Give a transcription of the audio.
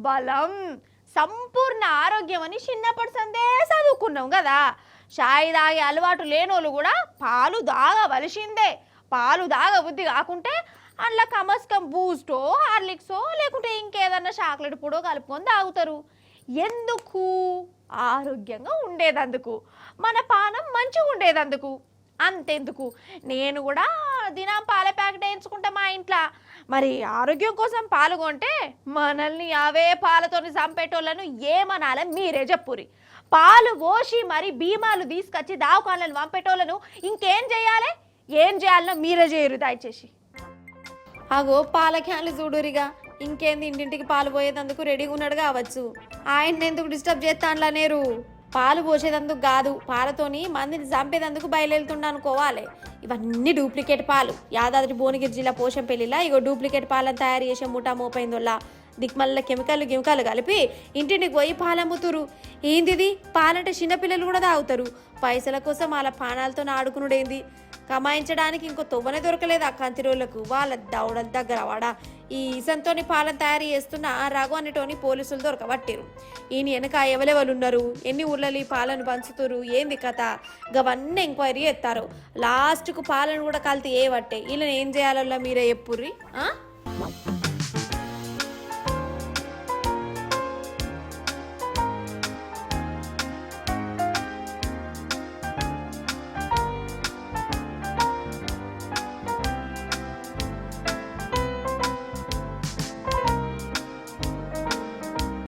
బలం సంపూర్ణ ఆరోగ్యం అని చిన్నప్పటి సందే చదువుకున్నాం కదా. షాయి తాగే అలవాటు లేనోళ్ళు కూడా పాలు తాగవలసిందే. పాలు తాగబుద్ధి కాకుంటే అందులో కమస్కం బూస్టో హార్లిక్సో లేకుంటే ఇంకేదన్నా చాక్లెట్ పొడో కలుపుకొని తాగుతారు. ఎందుకు? ఆరోగ్యంగా ఉండేదందుకు, మన పానం మంచిగా ఉండేదందుకు. అంతెందుకు, నేను కూడా దినం పాల ప్యాకెట్ వేయించుకుంటా మా ఇంట్లో. మరి ఆరోగ్యం కోసం పాలు కొంటే మనల్ని అవే పాలతోని చంపేటోళ్ళను ఏమనాల మీరే చెప్పురి. పాలు పోసి మరి భీమాలు తీసుకొచ్చి దావకాళ్ళను పంపేటోళ్ళను ఇంకేం చేయాలి? ఏం చేయాలనో మీరే చేయరు దయచేసి. అగో పాల క్యాన్లు చూడురిగా, ఇంకేంది ఇంటింటికి పాలు పోయేదందుకు రెడీగా ఉన్నాడు కావచ్చు. ఆయన ఎందుకు డిస్టర్బ్ చేస్తానులనేరు? పాలు పోసేదందుకు కాదు, పాలతోని మందిని చంపేదందుకు బయలుదేరుతుండ అనుకోవాలి. ఇవన్నీ డూప్లికేట్ పాలు. యాదాద్రి భువనగిరి జిల్లా పోషంపల్లిలా ఇగో డూప్లికేట్ పాలను తయారు చేసే ముఠా మోపైందోళ్ళ దిక్మల్ల కెమికల్ కలిపి ఇంటింటికి పోయి పాలు అమ్ముతురు. ఏందిది? పాలంటే చిన్నపిల్లలు కూడా తాగుతారు. పైసల కోసం వాళ్ళ పానాలతో ఆడుకునుడేంది? కమాయించడానికి ఇంకో తొవ్వనే దొరకలేదు ఆ కంతిరోళ్లకు. వాళ్ళ దౌడల దగ్గర వాడా ఈ ఈసంతోని పాలను తయారు చేస్తున్న రఘు అనేటోని పోలీసులు దొరకబట్టారు. ఈయన వెనక ఎవరెవరు ఉన్నారు, ఎన్ని ఊర్లలో ఈ పాలను పంచుతారు, ఏంది కథ, గవన్నీ ఎంక్వైరీ చేస్తారు. లాస్ట్కు పాలను కూడా కల్తీ ఏ పట్టే. వీళ్ళని ఏం చేయాలన్నా మీరే చెప్పుర్రి.